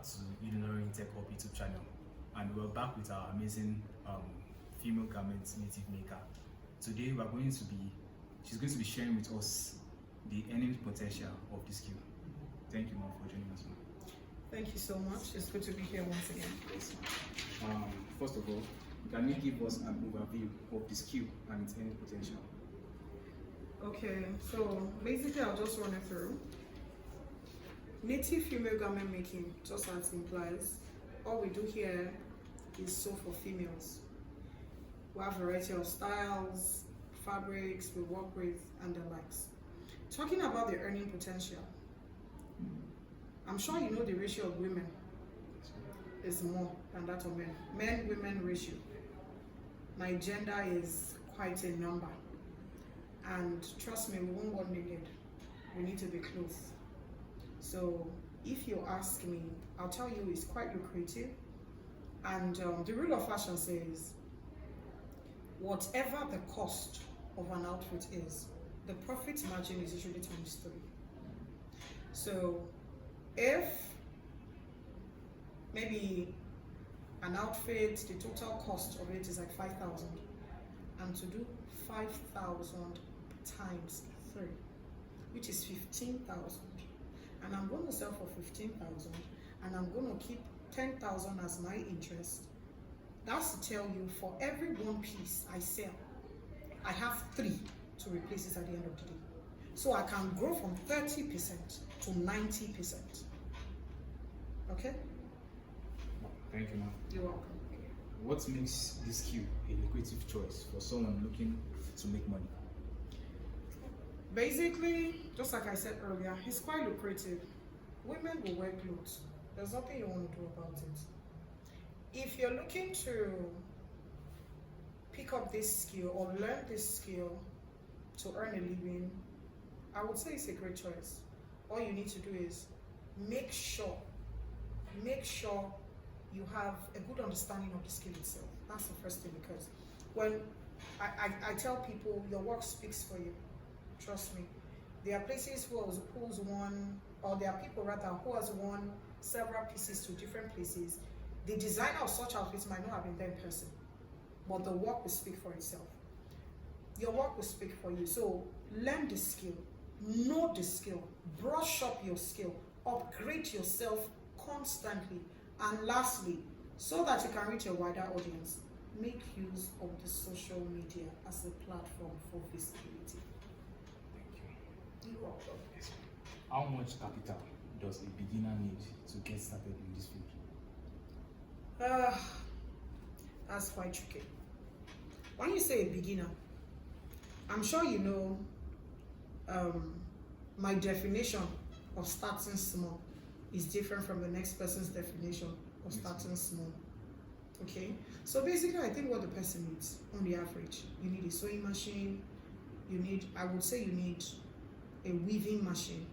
to Ilorin Tech Hub YouTube channel, and we're back with our amazing female garment native maker. Today she's going to be sharing with us the earning potential of this skill. Thank you, ma'am, for joining us, ma'am. Thank you so much. It's good to be here once again. Yes, first of all, can you give us an overview of the skill and its earning potential? Okay, so basically I'll just run it through. Native female garment making, just as it implies, all we do here is sew for females. We have a variety of styles, fabrics we work with, and the likes. Talking about the earning potential, I'm sure you know the ratio of women is more than that of men. Men-women ratio. My gender is quite a number. And trust me, we won't want naked. We need to be close. So if you ask me, I'll tell you it's quite lucrative. And the rule of fashion says, whatever the cost of an outfit is, the profit margin is usually times 3. So if maybe an outfit, the total cost of it is like 5,000, and to do 5,000 times 3, which is 15,000, and I'm going to sell for 15,000, and I'm going to keep 10,000 as my interest. That's to tell you, for every one piece I sell, I have 3 to replace it at the end of the day. So I can grow from 30% to 90%. Okay? Thank you, ma'am. You're welcome. What makes this skill a lucrative choice for someone looking to make money? Basically, just like I said earlier, it's quite lucrative. Women will wear clothes. There's nothing you want to do about it. If you're looking to pick up this skill or learn this skill to earn a living, I would say it's a great choice. All you need to do is make sure you have a good understanding of the skill itself. That's the first thing, because when I tell people your work speaks for you, trust me. There are places who's won, or there are people rather who has won several pieces to different places. The designer of such outfits might not have been there in person, but the work will speak for itself. Your work will speak for you. So learn the skill, know the skill, brush up your skill, upgrade yourself constantly, and lastly, so that you can reach a wider audience, make use of the social media as a platform for visibility. Thank you. You're welcome. Yes. How much capital does a beginner need to get started in this field? That's quite tricky. When you say a beginner, I'm sure you know my definition of starting small is different from the next person's definition of starting small. Okay, so basically I think what the person needs on the average, you need a sewing machine, I would say you need a weaving machine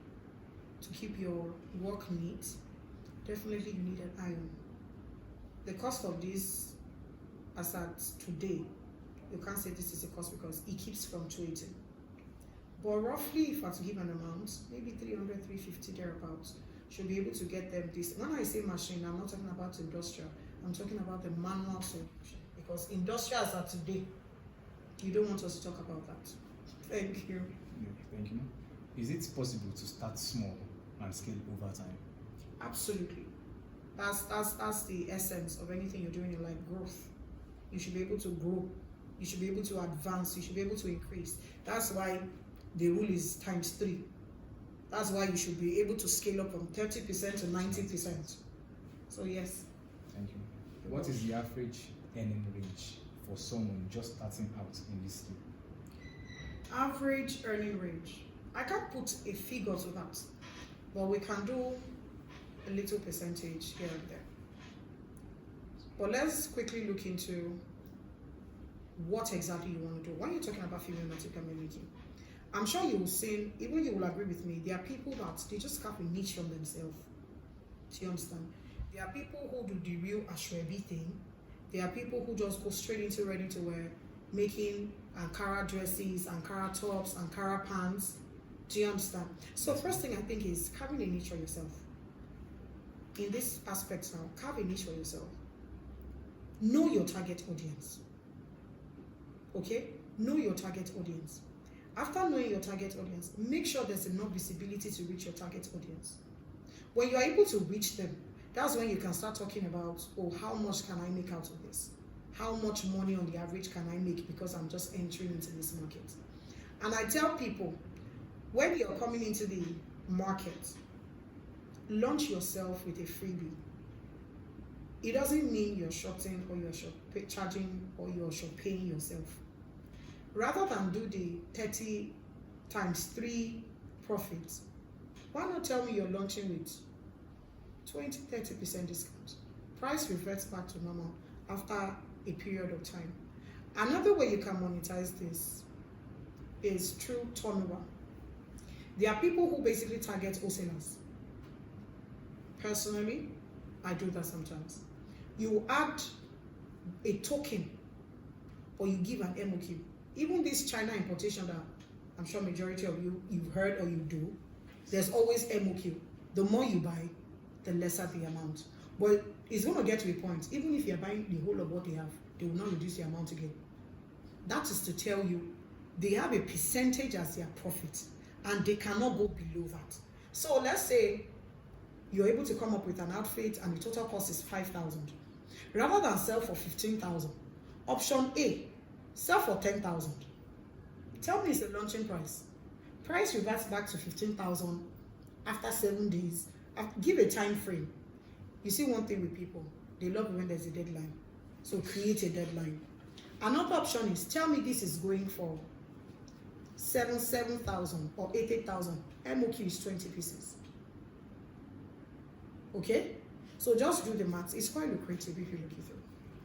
to keep your work neat. Definitely you need an iron. The cost of this, as at today, you can't say this is a cost because it keeps fluctuating. But roughly, if I were to give an amount, maybe 300, 350 thereabouts, should be able to get them this. When I say machine, I'm not talking about industrial. I'm talking about the manual sewing machine, because industrial as at today, you don't want us to talk about that. Thank you. Thank you. Is it possible to start small and scale over time? Absolutely. That's the essence of anything you're doing in life, growth. You should be able to grow. You should be able to advance. You should be able to increase. That's why the rule is times 3. That's why you should be able to scale up from 30% to 90%. So yes. Thank you. What is the average earning range for someone just starting out in this skill? Average earning range. I can't put a figure to that, but we can do a little percentage here and there. But let's quickly look into what exactly you want to do. When you're talking about female native garment making, I'm sure you will see, even you will agree with me, there are people that they just carve a niche from themselves. Do you understand? There are people who do the real Aso-Ebi thing. There are people who just go straight into ready to wear, making Ankara dresses, Ankara tops, Ankara pants. Do you understand? So first thing I think is carving a niche for yourself. in this aspect now, carve a niche for yourself. Know your target audience. Okay? Know your target audience. After knowing your target audience, make sure there's enough visibility to reach your target audience. When you're able to reach them, that's when you can start talking about, oh, how much can I make out of this? How much money on the average can I make because I'm just entering into this market? And I tell people, when you're coming into the market, launch yourself with a freebie. It doesn't mean you're shorting or you're charging or you're paying yourself. Rather than do the 30 times 3 profits, why not tell me you're launching with 20-30% discount? Price reverts back to normal after a period of time. Another way you can monetize this is through turnover. There are people who basically target wholesalers. Personally, I do that sometimes. You add a token or you give an MOQ. Even this China importation that I'm sure majority of you've heard or you do, there's always MOQ. The more you buy, the lesser the amount. But it's going to get to a point, even if you're buying the whole of what they have, they will not reduce the amount again. That is to tell you they have a percentage as their profit and they cannot go below that. So let's say you're able to come up with an outfit and the total cost is 5,000. Rather than sell for 15,000, option A, sell for 10,000. Tell me it's a launching price. Price reverts back to 15,000 after 7 days. Give a time frame. You see one thing with people, they love it when there's a deadline. So create a deadline. Another option is tell me this is going for 7,000 or 8,000. MOQ is 20 pieces. Okay? So just do the maths. It's quite lucrative if you look it through.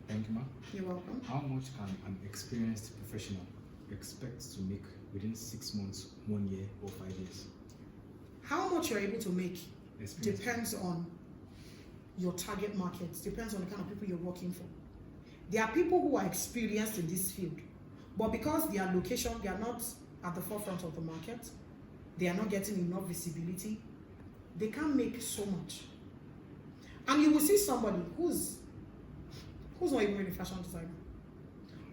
Thank you, ma'am. You're welcome. How much can an experienced professional expect to make within 6 months, 1 year, or 5 years? How much you're able to make Experience. depends on your target market, depends on the kind of people you're working for. There are people who are experienced in this field, but because their location, they are not at the forefront of the market, they are not getting enough visibility, they can't make so much. And you will see somebody who's not even really a fashion designer,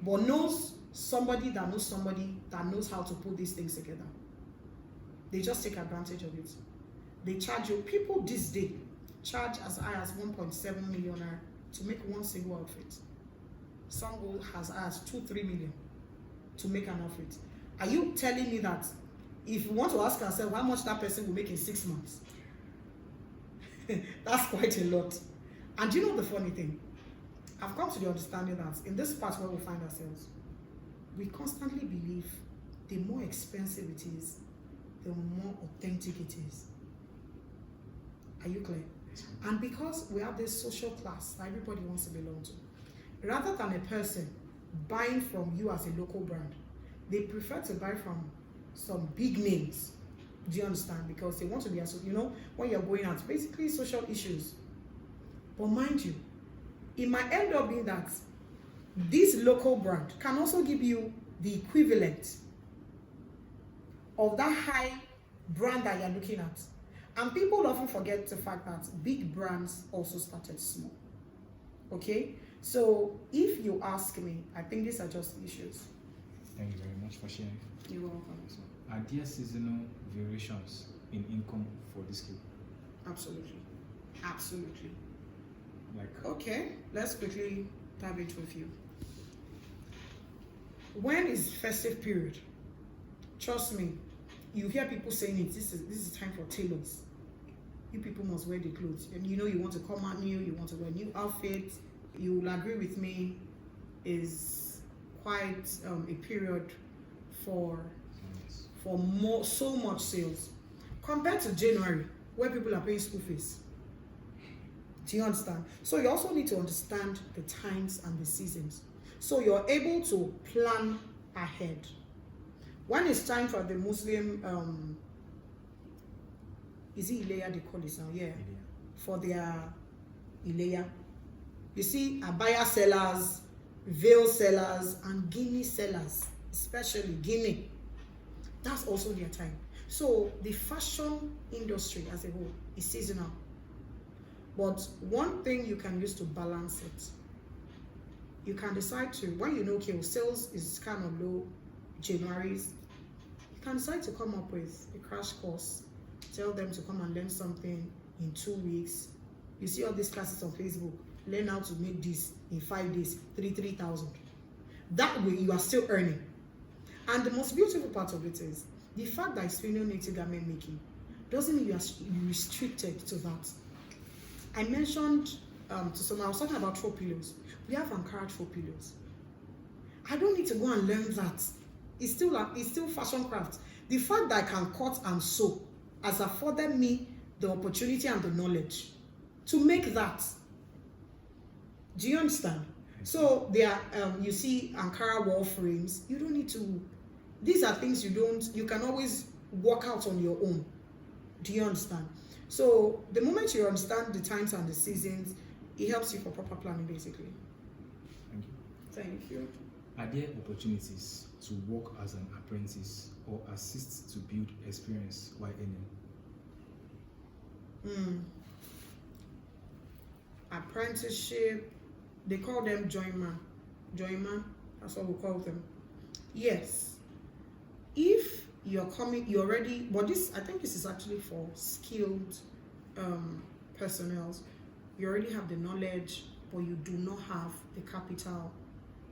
but knows somebody that knows how to put these things together. They just take advantage of it. They charge you. People this day charge as high as 1.7 million to make one single outfit. Some go as high as 2-3 million to make an outfit. Are you telling me that if you want to ask ourselves how much that person will make in 6 months? That's quite a lot. And you know the funny thing? I've come to the understanding that in this part where we find ourselves, we constantly believe the more expensive it is, the more authentic it is. Are you clear? And because we have this social class that everybody wants to belong to, rather than a person buying from you as a local brand, they prefer to buy from some big names. Do you understand? Because they want to be, when you're going out, basically social issues. But mind you, it might end up being that this local brand can also give you the equivalent of that high brand that you're looking at. And people often forget the fact that big brands also started small. Okay? So if you ask me, I think these are just issues. Thank you very much for sharing. You're welcome. So, are there seasonal variations in income for this group? Absolutely. Absolutely. Like, okay, let's quickly dive into a few. When is festive period? Trust me, you hear people saying it. This is time for tailors. You people must wear the clothes, and you want to come out new. You want to wear new outfits. You will agree with me. Is quite a period for so much sales compared to January, where people are paying school fees. Do you understand? So you also need to understand the times and the seasons, so you're able to plan ahead. When it's time for the Muslim, is it Ileya they call it now? Yeah. For their Ileya. You see, abaya sellers, veil sellers, and guinea sellers, especially guinea. That's also their time. So the fashion industry as a whole is seasonal. But one thing you can use to balance it, you can decide to, when you know, okay, sales is kind of low, January's, you can decide to come up with a crash course, tell them to come and learn something in 2 weeks. You see all these classes on Facebook, learn how to make this in 5 days, 3,000. That way you are still earning. And the most beautiful part of it is the fact that it's female native garment making doesn't mean you are restricted to that. I mentioned to someone, I was talking about throw pillows. We have Ankara throw pillows. I don't need to go and learn that. It's still fashion craft. The fact that I can cut and sew has afforded me the opportunity and the knowledge to make that. Do you understand? So there, you see Ankara wall frames. You don't need to. These are things you can always work out on your own. Do you understand? So the moment you understand the times and the seasons, it helps you for proper planning, basically. Thank you. Thank you. Are there opportunities to work as an apprentice or assist to build experience while earning? Apprenticeship, they call them joinman. Joinman, that's what we call them. Yes. If you're coming, you already, but I think this is actually for skilled personnel. You already have the knowledge, but you do not have the capital,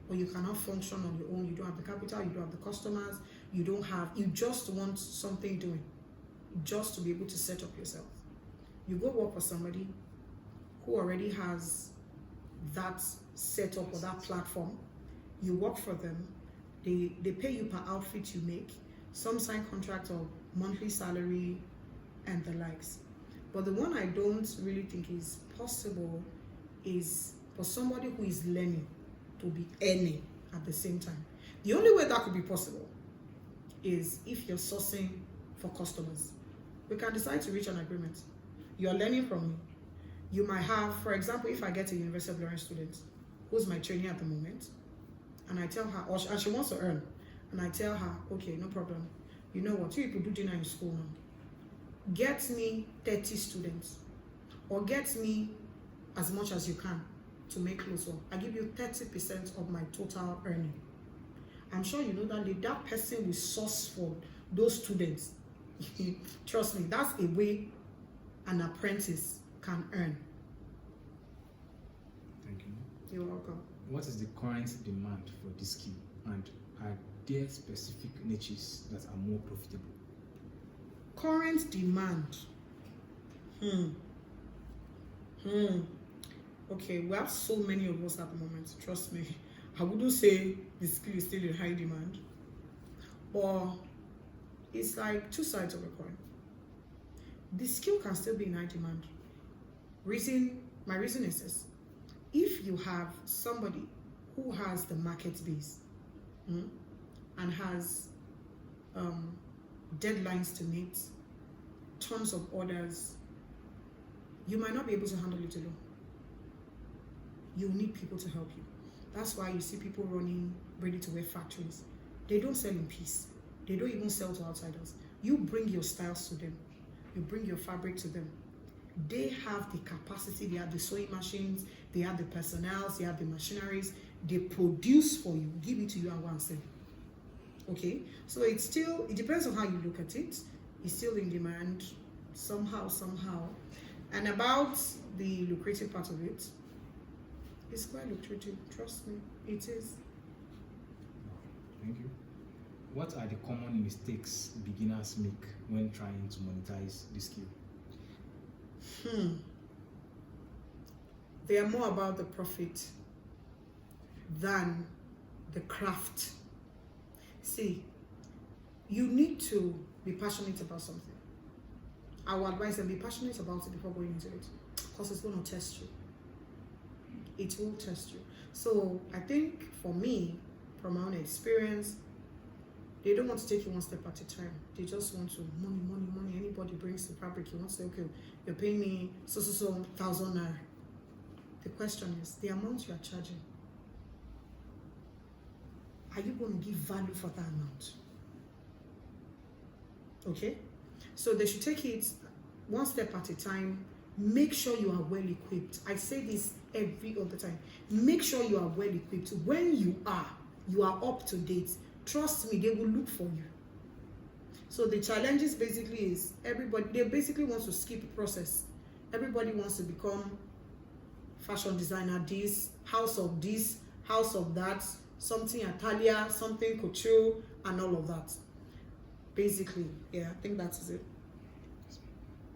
or you cannot function on your own. You don't have the capital, you don't have the customers, you just want something doing, just to be able to set up yourself. You go work for somebody who already has that setup or that platform. You work for them, they pay you per outfit you make. Some sign contract of monthly salary and the likes. But the one I don't really think is possible is for somebody who is learning to be earning at the same time. The only way that could be possible is if you're sourcing for customers. We can decide to reach an agreement. You're learning from me. You might have, for example, if I get a University of Ilorin student who's my trainee at the moment, and I tell her, and she wants to earn, and I tell her, okay, no problem. You know what? You people do dinner in school now. Get me 30 students, or get me as much as you can to make clothes. I give you 30% of my total earning. I'm sure you know that person will source for those students. Trust me, that's a way an apprentice can earn. Thank you. You're welcome. What is the current demand for this skill, and are there specific niches that are more profitable? Current demand. Okay, we have so many of us at the moment. Trust me. I wouldn't say the skill is still in high demand, but it's like two sides of a coin. The skill can still be in high demand. My reason is this: if you have somebody who has the market base and has deadlines to meet, tons of orders, you might not be able to handle it alone. You need people to help you. That's why you see people running ready-to-wear factories. They don't sell in peace. They don't even sell to outsiders. You bring your styles to them. You bring your fabric to them. They have the capacity. They have the sewing machines. They have the personnel. They have the machineries. They produce for you, give it to you, and go and sell. Okay? So it depends on how you look at it. It's still in demand somehow. And about the lucrative part of it, it's quite lucrative. Trust me, it is. Thank you. What are the common mistakes beginners make when trying to monetize the skill? They are more about the profit than the craft. See, you need to be passionate about something. I would advise them, be passionate about it before going into it, because it's going to test you. It will test you. So I think for me, from my own experience, they don't want to take it one step at a time. They just want to money. Anybody brings the fabric, you want to say, okay, you're paying me so 1,000 naira. The question is the amount you are charging. Are you going to give value for that amount? Okay? So they should take it one step at a time. make sure you are well equipped. I say this every other time. Make sure you are well equipped. When you are up to date. Trust me, they will look for you. So the challenges basically is they basically want to skip the process. Everybody wants to become fashion designer, this, house of that, something Italia, something couture, and all of that. Basically, yeah, I think that is it.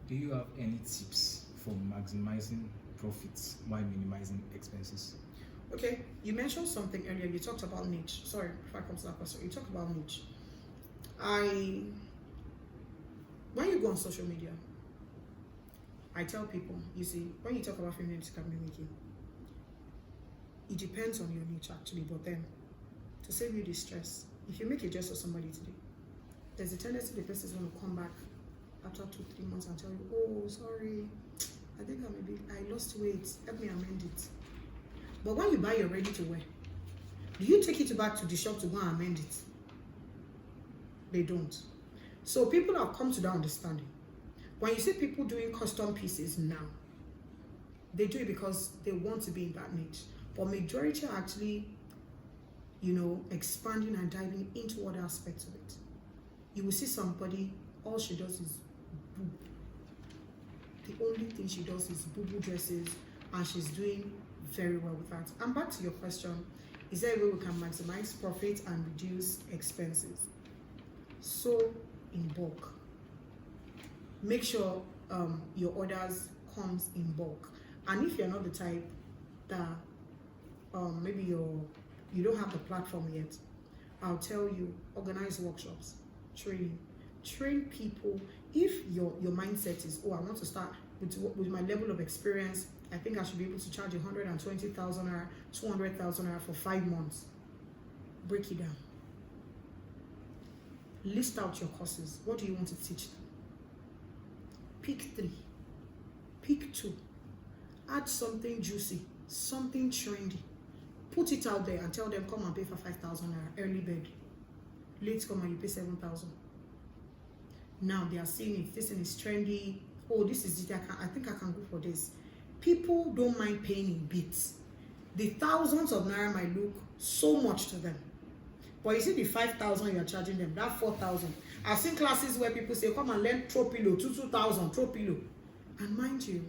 Do you have any tips for maximizing profits while minimizing expenses? Okay, you mentioned something earlier. You talked about niche. Sorry, if I come to that question, you talked about niche. When you go on social media, I tell people, you see, when you talk about feminist cabinet making, it depends on your niche actually, but then to save you the stress, if you make a dress for somebody today, there's a tendency the person is going to come back after 2-3 months and tell you, oh, sorry, I think I lost weight, help me amend it. But when you buy your ready to wear, do you take it back to the shop to go and amend it? They don't. So people have come to that understanding. When you see people doing custom pieces now, they do it because they want to be in that niche. But majority are actually, expanding and diving into other aspects of it. You will see somebody, all she does is boo. The only thing she does is boo dresses, and she's doing very well with that. And back to your question, is there a way we can maximize profit and reduce expenses? So in bulk. Make sure your orders comes in bulk. And if you're not the type that maybe you don't have the platform yet, I'll tell you, organize workshops, train people. If your mindset is, oh, I want to start with my level of experience, I think I should be able to charge 120,000 naira, 200,000 naira for 5 months. Break it down. List out your courses. What do you want to teach them? Pick 3. Pick 2. Add something juicy, something trendy. Put it out there and tell them, come and pay for 5,000 naira, early bird. Late come and you pay 7,000. Now they are seeing it. This thing is trendy. Oh, this is it. I think I can go for this. People don't mind paying in bits. The thousands of naira might look so much to them. But you see the 5,000 you are charging them, that 4,000. I've seen classes where people say, come and learn throw pillow, 2,000, throw pillow. And mind you,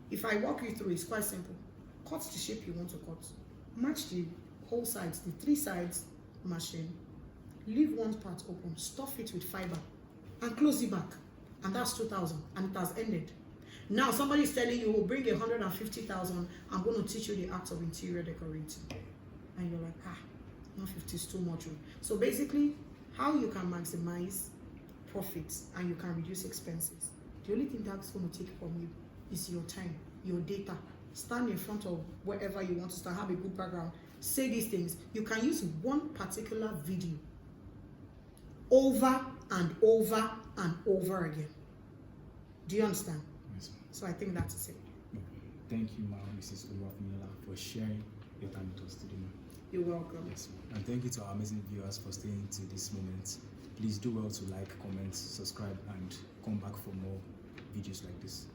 if I walk you through, it's quite simple. Cut the shape you want to cut. Match the whole sides, the 3 sides machine. Leave one part open, stuff it with fiber, and close it back. And that's 2,000, and it has ended. Now somebody is telling you, oh, bring 150,000, I'm going to teach you the art of interior decorating. And you're like, 150 is too much. So basically, how you can maximize profits and you can reduce expenses. The only thing that's going to take from you is your time, your data. Stand in front of wherever you want to stand, have a good background, say these things. You can use one particular video over and over and over again. Do you understand? Yes, ma'am. So I think that's it. Thank you, ma'am, Mrs. Oluwafunyola, for sharing your time with us today, ma'am. You're welcome. Yes, ma'am. And thank you to our amazing viewers for staying to this moment. Please do well to like, comment, subscribe, and come back for more videos like this.